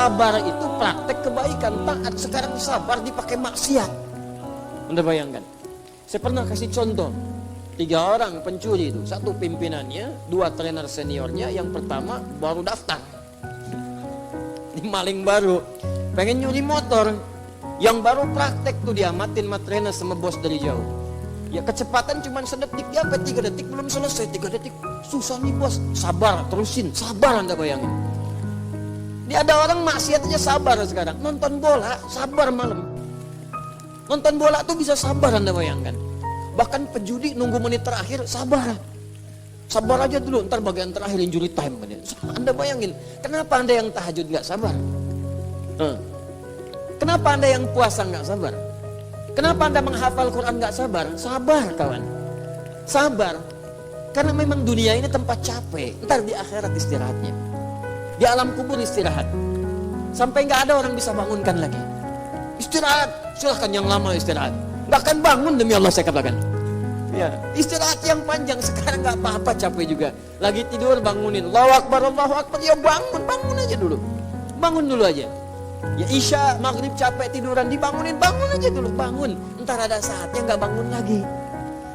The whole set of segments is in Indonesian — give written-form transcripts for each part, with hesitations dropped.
sabar itu praktek kebaikan, taat. Sekarang sabar dipakai maksiat. Anda bayangkan. Saya pernah kasih contoh. 3 orang pencuri itu. 1 pimpinannya, 2 trainer seniornya. Yang pertama baru daftar. Ini maling baru. Pengen nyuri motor. Yang baru praktek tuh diamatin sama trainer sama bos dari jauh. Ya kecepatan cuma sedetik, ya 3 detik belum selesai, 3 detik. Susah nih bos. Sabar, terusin. Sabar Anda bayangin. Ini ada orang maksiat aja sabar sekarang. Nonton bola, sabar malam. Nonton bola tuh bisa sabar Anda bayangkan. Bahkan penjudi nunggu menit terakhir, sabar. Sabar aja dulu, ntar bagian terakhir injury time. Anda bayangin, kenapa Anda yang tahajud gak sabar? Kenapa Anda yang puasa gak sabar? Kenapa Anda menghafal Quran gak sabar? Sabar kawan. Sabar. Karena memang dunia ini tempat capek. Ntar di akhirat istirahatnya. Di alam kubur istirahat. Sampai gak ada orang bisa bangunkan lagi. Istirahat, silahkan yang lama istirahat. Gak akan bangun demi Allah saya katakan. Ya, istirahat yang panjang. Sekarang gak apa-apa capek juga. Lagi tidur bangunin. Allahu Akbar, Allahu Akbar. Ya bangun aja dulu. Bangun dulu aja. Ya Isya, maghrib capek tiduran dibangunin. Bangun aja dulu, bangun. Ntar ada saatnya gak bangun lagi.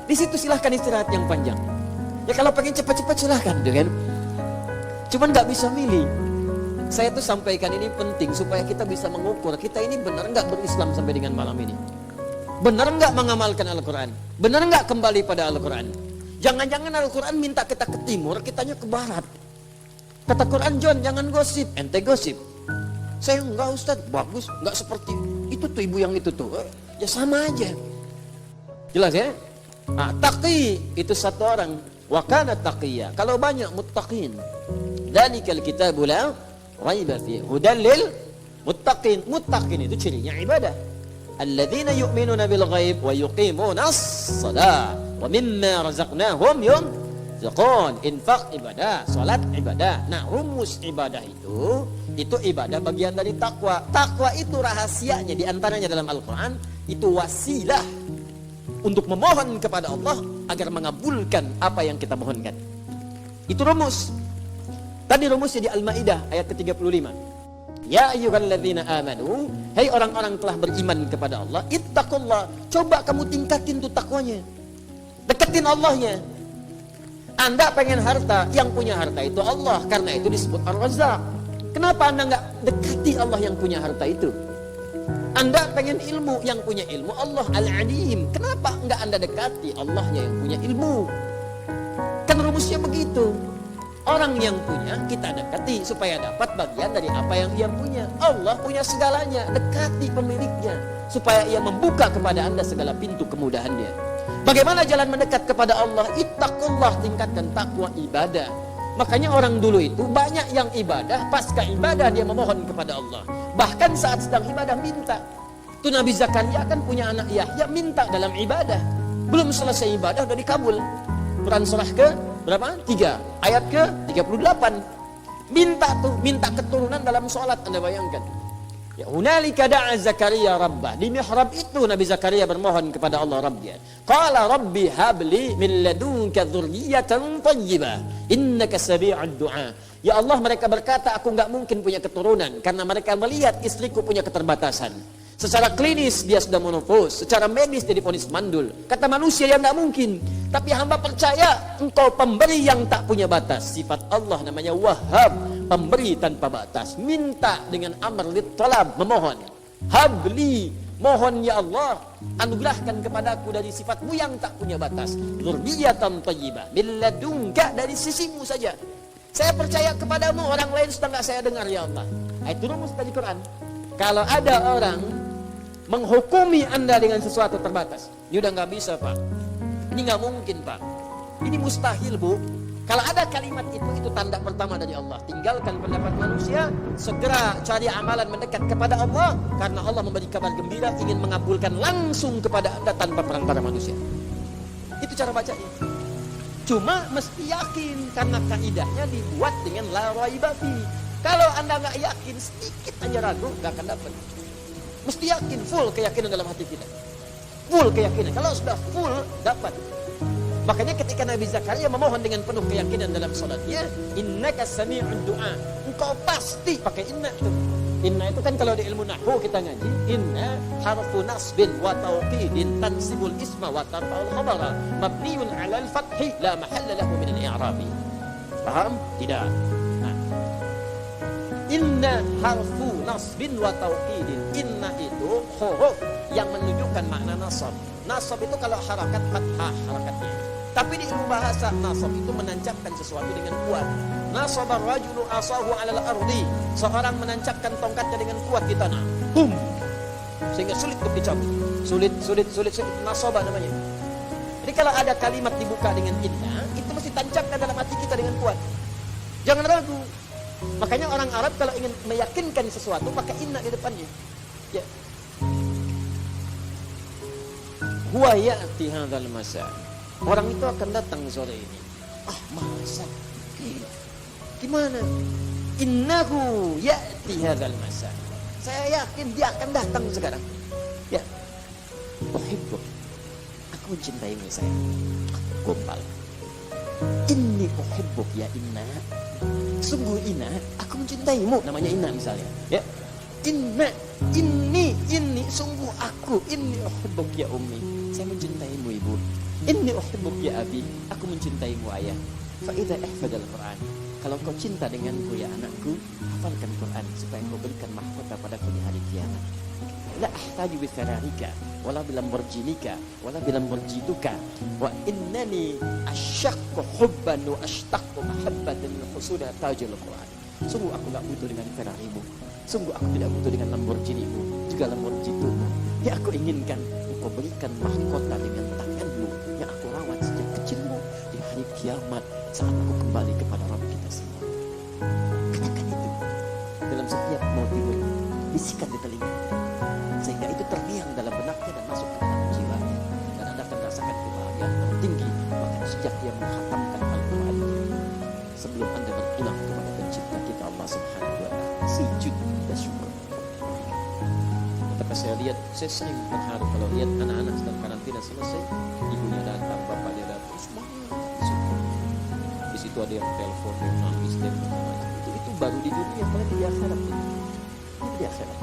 Di situ silahkan istirahat yang panjang. Ya kalau pengen cepat-cepat silahkan, kan? Cuman gak bisa milih. Saya tuh sampaikan ini penting supaya kita bisa mengukur kita ini benar nggak berislam sampai dengan malam ini. Benar nggak mengamalkan Al-Quran? Benar nggak kembali pada Al-Quran? Jangan-jangan Al-Quran minta kita ke timur, kitanya ke barat. Kata Quran, John jangan gosip, ente gosip. Saya enggak Ustaz, bagus, nggak seperti itu tuh ibu yang itu tuh. Ya sama aja. Jelas ya? Nah, taqi itu 1 orang. Wa kana taqiyya. Kalau banyak muttaqin. Dzalikal kitabu la raiba fi hudan lil muttaqin. Muttaqin itu cirinya ibadah. Alladzina yu'minuna bil ghaib wa yuqimuna as-shalah wa mimma razaqnahum yunfiqun. Infak ibadah, salat ibadah. Nah, rumus ibadah itu ibadah bagian dari takwa. Takwa itu rahasianya di antaranya dalam Al-Qur'an itu wasilah untuk memohon kepada Allah agar mengabulkan apa yang kita mohonkan. Itu rumus. Tadi rumusnya di Al-Maidah ayat ke-35. Ya ayyuhalladzina amanu, hai orang-orang telah beriman kepada Allah, ittaqullah, coba kamu tingkatin tuh takwanya. Deketin Allahnya. Anda pengen harta, yang punya harta itu Allah, karena itu disebut Ar-Razzaq. Kenapa Anda enggak dekati Allah yang punya harta itu? Anda pengen ilmu, yang punya ilmu Allah Al-Alim. Kenapa enggak Anda dekati Allahnya yang punya ilmu? Kan rumusnya begitu. Orang yang punya kita dekati supaya dapat bagian dari apa yang ia punya. Allah punya segalanya, dekati pemiliknya supaya ia membuka kepada Anda segala pintu kemudahan dia. Bagaimana jalan mendekat kepada Allah? Ittaqullah, tingkatkan takwa ibadah. Makanya orang dulu itu banyak yang ibadah, pasca ibadah dia memohon kepada Allah. Bahkan saat sedang ibadah minta. Itu Nabi Zakaria kan punya anak Yahya, minta dalam ibadah. Belum selesai ibadah udah dikabul. Quran surah ke berapa? 3 ayat ke 38. Minta keturunan dalam sholat. Anda bayangkan. Ya hunalika da'a Zakaria rabbah. Di mihrab itu Nabi Zakaria bermohon kepada Allah Rabbnya. Qala rabbi habli min ladunka dzurriyyatan thayyibah innaka sami'ud du'a. Ya Allah, mereka berkata aku enggak mungkin punya keturunan karena mereka melihat istriku punya keterbatasan. Secara klinis dia sudah menopause, secara medis dia divonis mandul. Kata manusia yang tidak mungkin. Tapi hamba percaya engkau pemberi yang tak punya batas. Sifat Allah namanya Wahhab, pemberi tanpa batas. Minta dengan amr lit talab, memohon. Habli, mohon ya Allah, anugerahkan kepadaku dari sifatmu yang tak punya batas. Dzurriyyatan thayyibah min ladunka, dari sisimu saja. Saya percaya kepadamu, orang lain sudah enggak saya dengar ya Allah. Itu rumus dari Quran. Kalau ada orang menghukumi Anda dengan sesuatu terbatas, ini udah nggak bisa Pak, ini nggak mungkin Pak, ini mustahil Bu. Kalau ada kalimat itu tanda pertama dari Allah. Tinggalkan pendapat manusia, segera cari amalan mendekat kepada Allah, karena Allah memberi kabar gembira ingin mengabulkan langsung kepada Anda tanpa perantara manusia. Itu cara bacanya. Cuma mesti yakin, karena kaidahnya dibuat dengan la raiba fi. Kalau Anda nggak yakin, sedikit aja ragu, nggak akan dapat. Mesti yakin, full keyakinan dalam hati kita. Full keyakinan. Kalau sudah full, dapat. Makanya ketika Nabi Zakaria memohon dengan penuh keyakinan dalam salatnya, innaka sami'ud du'a. Engkau pasti pakai inna itu. Inna itu kan kalau di ilmu nahwu kita ngaji, inna harfu nasbin wa tawqidin tansibul isma wa tarfa'ul khabara mabniun 'alal fathi la mahalla lahu min al-i'rabi. Paham? Tidak. Nah. Inna harfu nasbin wa tawqidin. Inna itu huruf yang menunjukkan makna nasab. Nasab itu kalau harakat fathah harakatnya. Tapi di ilmu bahasa nasab itu menancapkan sesuatu dengan kuat. Nasabar rajulu asahu 'alal ardi. Seorang menancapkan tongkatnya dengan kuat di tanah. Bum. Sehingga sulit untuk dicabut. Sulit. Nasaba namanya. Jadi kalau ada kalimat dibuka dengan inna, itu mesti tancapkan dalam hati kita dengan kuat. Jangan ragu. Makanya orang Arab kalau ingin meyakinkan sesuatu pakai inna di depannya. Ya. Huwa ya'ti hadzal masa. Orang itu akan datang sore ini. Ah, masa? Gimana? Innahu ya'ti hadzal masa. Saya yakin dia akan datang sekarang. Ya. Uhibbu. Aku mencintaimu sayang. Gombal. Inni uhibbuk ya Inna. Sungguh Inna, aku mencintaimu. Namanya Inna misalnya. Ya. Inna, inni, sungguh aku. Inni uhibbuk ya Ummi. Saya mencintaimu ibu. Inni uhibbuk ya Abi. Aku mencintaimu ayah. Fa idza ihfadal Quran. Kalau kau cinta denganku ya anakku, hafalkan Quran supaya kau berikan mahkota padaku di hari kiamat. La ahtaju bi fararika wala bi lamborghinika wala bi lamborghiduka wa innani asyaqqu hubban wa ashtaqu mahabbatan husula tajul Quran. Sungguh aku tak butuh dengan Ferrarimu. Sungguh aku tidak butuh dengan Lamborghinimu, juga Lamborghinimu. Yang aku inginkan engkau berikan mahkota dengan tanganmu yang aku rawat sejak kecilmu di hari kiamat saat aku kembali kepada Rabb kita semua. Katakan itu dalam setiap mau tidur, bisikan di telinga, sehingga itu terdiam dalam benaknya dan masuk ke dalam jiwanya, dan Anda akan merasakan kebahagiaan tertinggi bahkan sejak dia menghatamkan Al-Quran sebelum Anda berpulang kepada pencipta kita Allah Subhanahu wa Ta'ala. Sujud dan syukur. Tapi saya lihat, saya sering terharu kalau lihat anak-anak sedang karantina selesai, ibunya datang, bapaknya datang, semangat syukur. Di situ ada yang telepon, yang nangis, dan macam-macam. Itu baru di dunia, apalagi di akhirat. Itu di akhirat.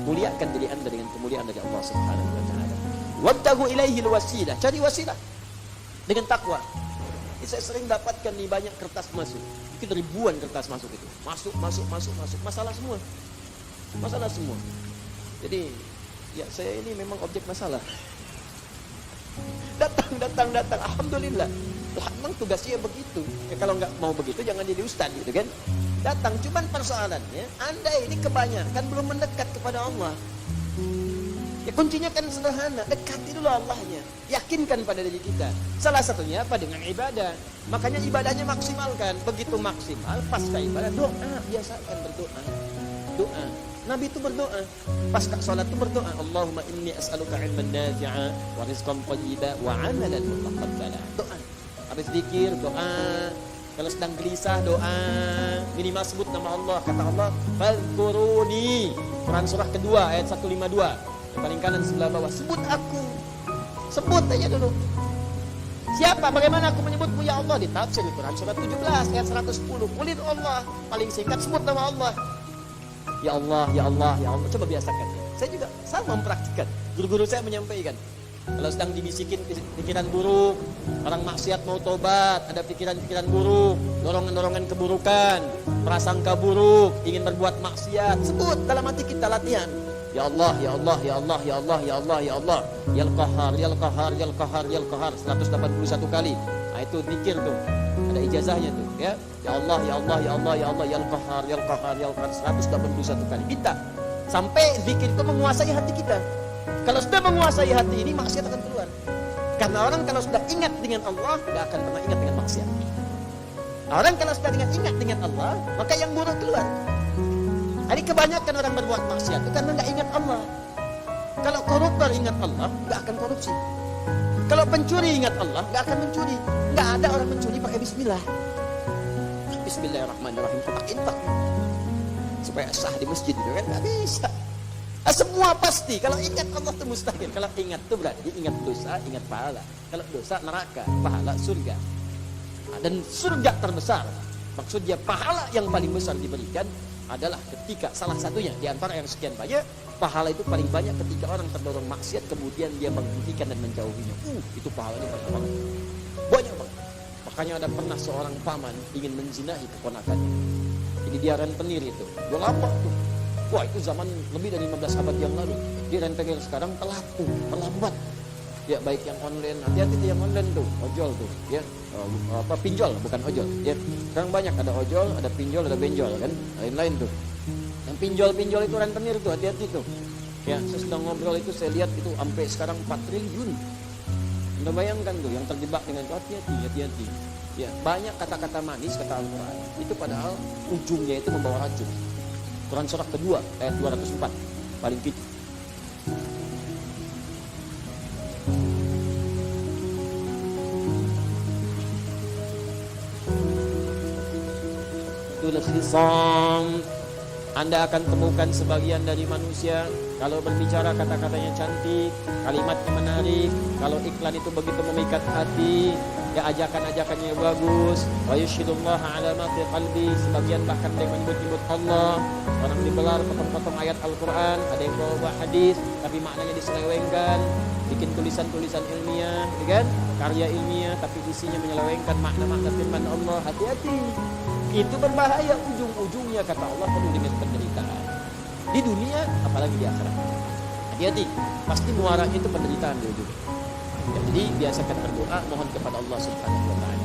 Muliakan diri Anda dengan kemuliaan dari Allah Subhanahu wa Ta'ala. Wabtaghu ilaihil wasilah. Cari wasilah dengan takwa. Saya sering dapatkan nih banyak kertas masuk. Mungkin ribuan kertas masuk itu. Masuk. Masalah semua. Jadi, ya saya ini memang objek masalah. Datang. Alhamdulillah. Lah, memang tugasnya begitu. Ya, kalau nggak mau begitu, jangan jadi ustaz gitu kan. Datang, cuman persoalannya, Anda ini kebanyakan belum mendekat kepada Allah. Ya kuncinya kan sederhana, dekati dulu Allahnya, yakinkan pada diri kita. Salah satunya apa? Dengan ibadah. Makanya ibadahnya maksimalkan. Begitu maksimal, pasca ibadah doa, biasakan berdoa. Doa. Nabi itu berdoa. Pasca sholat itu berdoa. Allahumma inni as'aluka ilman nafi'a wa rizqan thayyiban wa 'amalan mutaqabbala. Doa. Habis zikir, doa. Kalau sedang gelisah, doa. Minimal sebut nama Allah. Kata Allah, fadhkuruni. Quran surah kedua ayat 152. Paling kanan sebelah bawah, sebut aku. Sebut aja dulu. Siapa? Bagaimana aku menyebutmu ya Allah? Di tafsir Quran surah 17 ayat 110. Qulil Allah. Paling singkat sebut nama Allah. Ya Allah, ya Allah, ya Allah. Coba biasakan. Saya juga sama mempraktikkan. Guru-guru saya menyampaikan. Kalau sedang dibisikin pikiran buruk, orang maksiat mau tobat, ada pikiran-pikiran buruk, dorongan-dorongan keburukan, prasangka buruk, ingin berbuat maksiat, sebut dalam hati kita, latihan. Ya Allah, ya Allah, ya Allah, ya Allah, ya Allah, ya Allah. Yal Qahar, Yal Qahar, Yal Qahar, Yal Qahar 181 kali. Nah, itu zikir tuh. Ada ijazahnya tuh, ya. Ya Allah, ya Allah, ya Allah, ya Allah, Yal Qahar, Yal Qahar, Yal Qahar 181 kali. Kita sampai zikir itu menguasai hati kita. Kalau sudah menguasai hati ini, maksiat akan keluar. Karena orang kalau sudah ingat dengan Allah, tidak akan pernah ingat dengan maksiat. Orang kalau sudah ingat dengan Allah, maka yang buruk keluar. Jadi kebanyakan orang berbuat maksiat itu karena nggak ingat Allah. Kalau koruptor ingat Allah, nggak akan korupsi. Kalau pencuri ingat Allah, nggak akan mencuri. Nggak ada orang mencuri pakai Bismillah. Bismillahirrahmanirrahim. Infak supaya sah di masjid itu kan nggak bisa. Nah, semua pasti. Kalau ingat Allah itu mustahil. Kalau ingat itu berarti ingat dosa, ingat pahala. Kalau dosa neraka, pahala surga. Nah, dan surga terbesar, maksudnya pahala yang paling besar diberikan adalah ketika salah satunya di antara yang sekian banyak, pahala itu paling banyak ketika orang terdorong maksiat kemudian dia menghentikan dan menjauhinya. Itu pahalanya banyak banget. Banyak banget. Makanya ada pernah seorang paman ingin menzinahi keponakannya. Jadi dia rentenir itu. Udah lama tuh. Wah, itu zaman lebih dari 15 abad yang lalu. Dia rentenir sekarang telat tuh, terlambat. Ya, baik yang online, hati-hati tuh yang online tuh, ojol tuh, ya, pinjol bukan ojol, ya. Sekarang banyak ada ojol, ada pinjol, ada benjol kan, lain-lain tuh. Yang pinjol itu rentenir tuh, hati-hati tuh. Ya, saya sedang ngobrol itu saya lihat itu sampai sekarang 4 triliun. Anda bayangkan tuh yang terjebak dengan itu, hati-hati. Ya, banyak kata-kata manis kata Al-Quran itu padahal ujungnya itu membawa racun. Quran surah kedua ayat 204 paling kecil. Khisam, Anda akan temukan sebagian dari manusia kalau berbicara kata-katanya cantik, kalimatnya menarik, kalau iklan itu begitu memikat hati, ya ajakan-ajakannya bagus, wa yusyhidullaha ala ma fi qalbi, sebagian bahkan ada yang menyebut-nyebut Allah, orang dibelar potong-potong ayat Al-Quran, ada yang bawa hadis tapi maknanya diselewengkan, bikin tulisan-tulisan ilmiah, kan? Karya ilmiah tapi isinya menyelewengkan makna-makna firman Allah. Hati-hati. Itu berbahaya, ujung-ujungnya kata Allah penuh dengan penderitaan. Di dunia apalagi di akhirat. Hati-hati, pasti muaranya itu penderitaan di ujung. Ya, jadi biasakan berdoa, mohon kepada Allah Subhanahu wa taala.